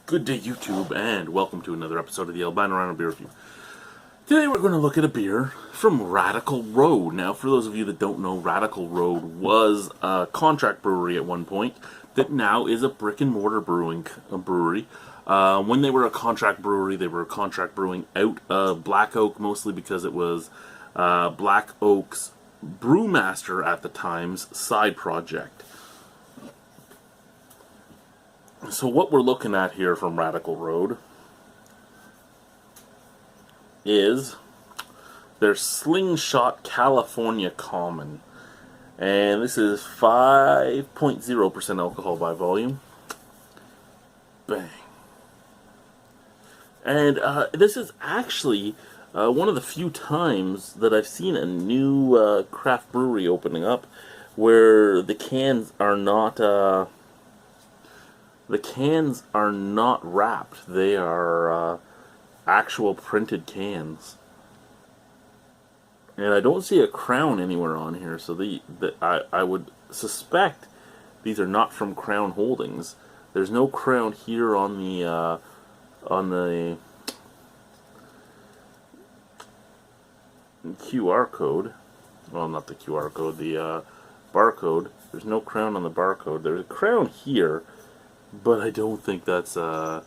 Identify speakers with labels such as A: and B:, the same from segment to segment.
A: Good day, YouTube, and welcome to another episode of the Albino Rhino Beer Review. Today we're going to look at a beer from Radical Road. Now, for those of you that don't know, Radical Road was a contract brewery at one point that now is a brick-and-mortar brewery. When they were a contract brewery, they were contract brewing out of Black Oak, mostly because it was Black Oak's brewmaster at the time's side project. So what we're looking at here from Radical Road is their Slingshot California Common. And this is 5.0% alcohol by volume. Bang. And this is actually one of the few times that I've seen a new craft brewery opening up where the cans are not... The cans are not wrapped. They are actual printed cans. And I don't see a crown anywhere on here, so I would suspect these are not from Crown Holdings. There's no crown here on the QR code. Well, not the QR code, the barcode. There's no crown on the barcode. There's a crown here. But I don't think that's, I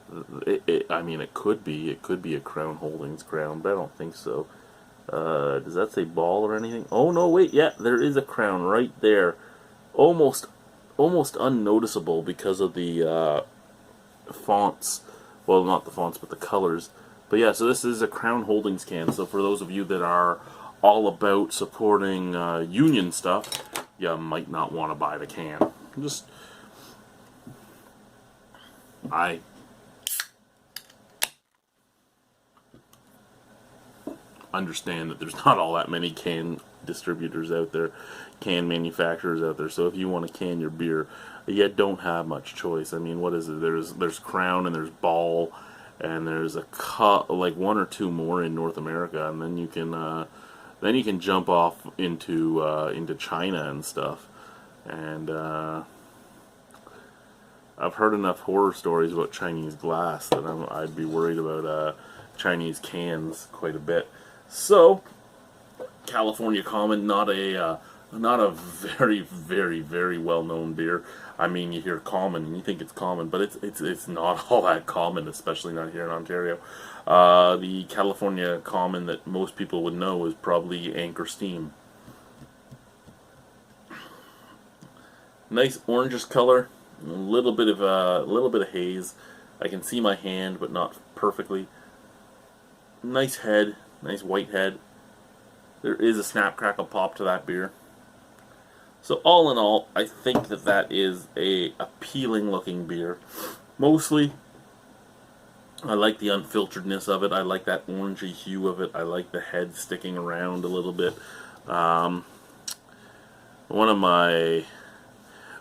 A: mean, it could be a Crown Holdings crown, but I don't think so. Does that say ball or anything? Oh, no, wait, yeah, there is a crown right there. Almost unnoticeable because of the, fonts. Well, not the fonts, but the colors. But yeah, so this is a Crown Holdings can, so for those of you that are all about supporting, union stuff, you might not want to buy the can. Just... I understand that there's not all that many can distributors out there, can manufacturers out there, so if you want to can your beer, you don't have much choice. I mean, what is it? There's Crown and there's Ball, and there's like one or two more in North America, and then you can jump off into China and stuff, and I've heard enough horror stories about Chinese glass that I'd be worried about Chinese cans quite a bit. So, California Common, not a very, very, very well-known beer. I mean, you hear common and you think it's common, but it's not all that common, especially not here in Ontario. The California Common that most people would know is probably Anchor Steam. Nice orangish color. A little bit of haze. I can see my hand, but not perfectly. Nice head, nice white head. There is a snap, crackle, pop to that beer. So all in all, I think that is a appealing looking beer. Mostly, I like the unfilteredness of it. I like that orangey hue of it. I like the head sticking around a little bit.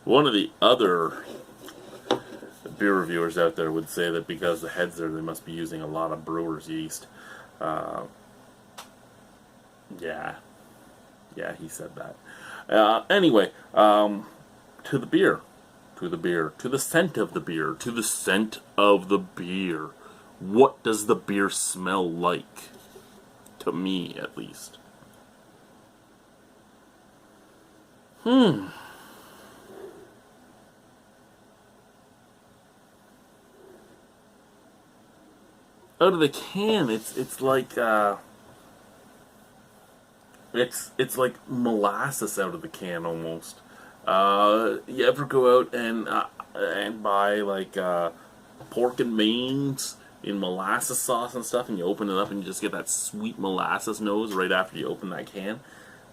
A: One of the other beer reviewers out there would say that because the head's there, they must be using a lot of brewer's yeast. Yeah, he said that. Anyway, to the beer, to the scent of the beer, to the scent of the beer. What does the beer smell like? To me, at least. Out of the can, it's like it's like molasses out of the can almost. You ever go out and buy like pork and beans in molasses sauce and stuff, and you open it up and you just get that sweet molasses nose right after you open that can?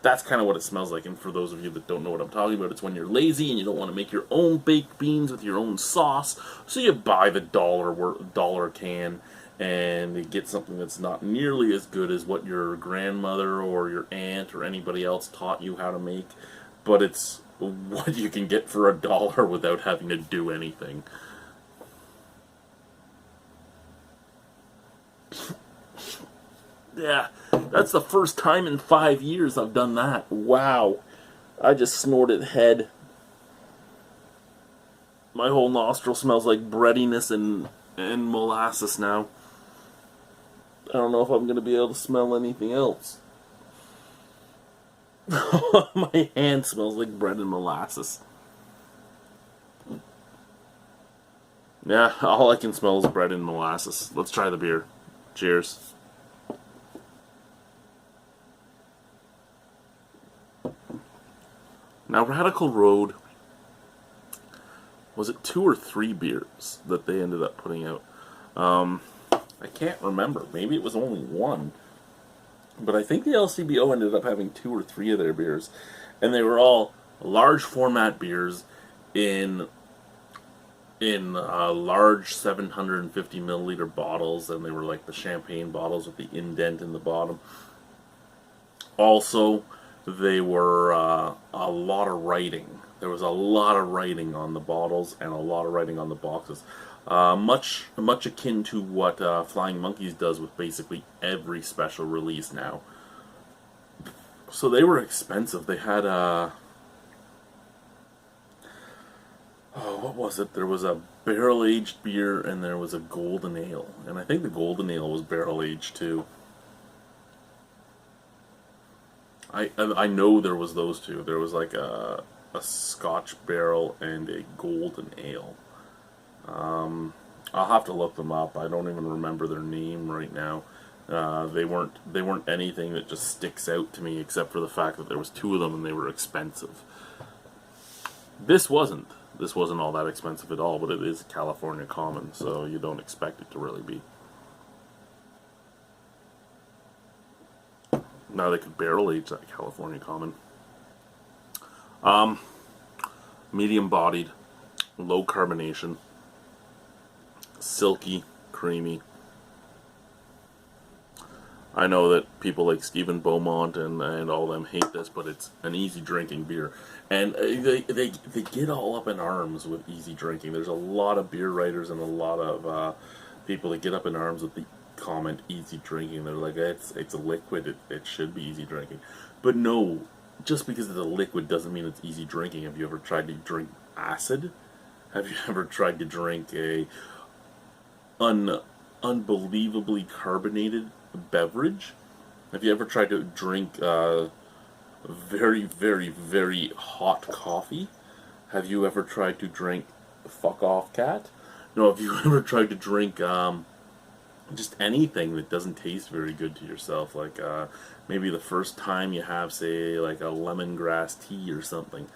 A: That's kind of what it smells like. And for those of you that don't know what I'm talking about, it's when you're lazy and you don't want to make your own baked beans with your own sauce, so you buy the dollar can. And you get something that's not nearly as good as what your grandmother or your aunt or anybody else taught you how to make, but it's what you can get for $1 without having to do anything. Yeah, that's the first time in 5 years I've done that. Wow. I just snorted head. My whole nostril smells like breadiness and molasses now. I don't know if I'm going to be able to smell anything else. My hand smells like bread and molasses. Yeah, all I can smell is bread and molasses. Let's try the beer. Cheers. Now, Radical Road, was it 2 or 3 beers that they ended up putting out? I can't remember. Maybe it was only 1. But I think the LCBO ended up having 2 or 3 of their beers. And they were all large format beers in large 750 milliliter bottles, and they were like the champagne bottles with the indent in the bottom. Also, they were a lot of writing. There was a lot of writing on the bottles and a lot of writing on the boxes. Much akin to what Flying Monkeys does with basically every special release now. So they were expensive. They had what was it? There was a barrel-aged beer and there was a golden ale. And I think the golden ale was barrel-aged too. I know there was those two. There was like a Scotch barrel and a golden ale. I'll have to look them up. I don't even remember their name right now. They weren't anything that just sticks out to me, except for the fact that there was 2 of them and they were expensive. This wasn't all that expensive at all, but it is California Common, so you don't expect it to really be. Now they could barrel age that California Common. Medium bodied, low carbonation, silky, creamy. I know that people like Stephen Beaumont and all them hate this, but it's an easy drinking beer. And they get all up in arms with easy drinking. There's a lot of beer writers and a lot of people that get up in arms with the comment easy drinking. They're like, it's a liquid, it should be easy drinking. But no, just because it's a liquid doesn't mean it's easy drinking. Have you ever tried to drink acid? Have you ever tried to drink a unbelievably carbonated beverage? Have you ever tried to drink very, very, very hot coffee? Have you ever tried to drink fuck off cat? No, have you ever tried to drink just anything that doesn't taste very good to yourself? Like maybe the first time you have, say, like a lemongrass tea or something.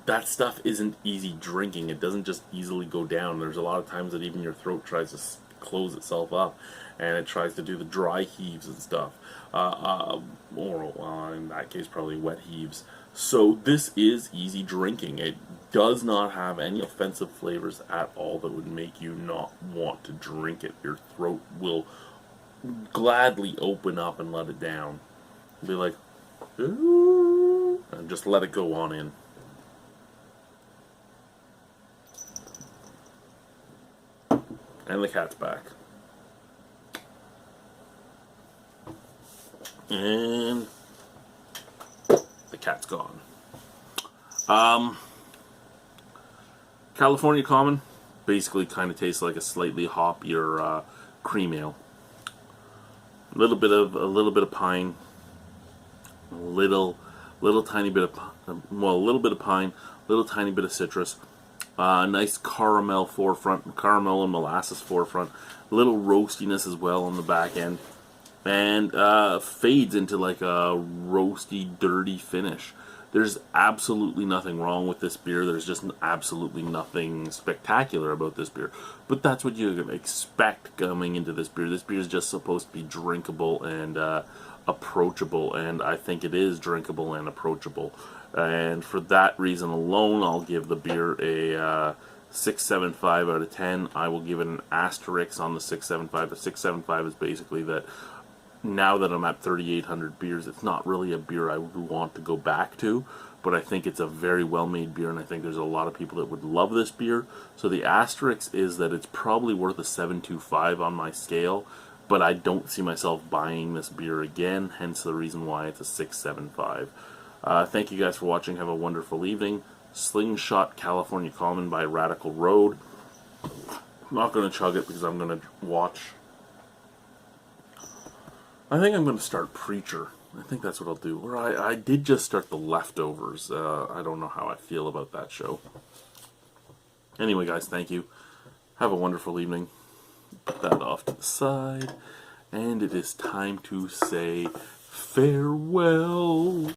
A: That stuff isn't easy drinking. It doesn't just easily go down. There's a lot of times that even your throat tries to close itself up, and it tries to do the dry heaves and stuff. Or in that case, probably wet heaves. So this is easy drinking. It does not have any offensive flavors at all that would make you not want to drink it. Your throat will gladly open up and let it down. Be like, ooh, and just let it go on in. And the cat's back. And the cat's gone. California Common basically kind of tastes like a slightly hoppier cream ale. A little bit of pine, a little tiny bit of pine, little tiny bit of citrus. Nice caramel forefront, caramel and molasses forefront, a little roastiness as well on the back end, and fades into like a roasty, dirty finish. There's absolutely nothing wrong with this beer. There's just absolutely nothing spectacular about this beer. But that's what you're going to expect coming into this beer. This beer is just supposed to be drinkable and approachable, and I think it is drinkable and approachable. And for that reason alone, I'll give the beer a 6.75 out of 10. I will give it an asterisk on the 6.75. The 6.75 is basically that now that I'm at 3,800 beers, it's not really a beer I would want to go back to, but I think it's a very well-made beer, and I think there's a lot of people that would love this beer. So the asterisk is that it's probably worth a 7.25 on my scale, but I don't see myself buying this beer again, hence the reason why it's a 6.75. Thank you guys for watching. Have a wonderful evening. Slingshot California Common by Radical Road. I'm not going to chug it because I'm going to watch. I think I'm going to start Preacher. I think that's what I'll do. Or I did just start The Leftovers. I don't know how I feel about that show. Anyway, guys, thank you. Have a wonderful evening. Put that off to the side. And it is time to say farewell.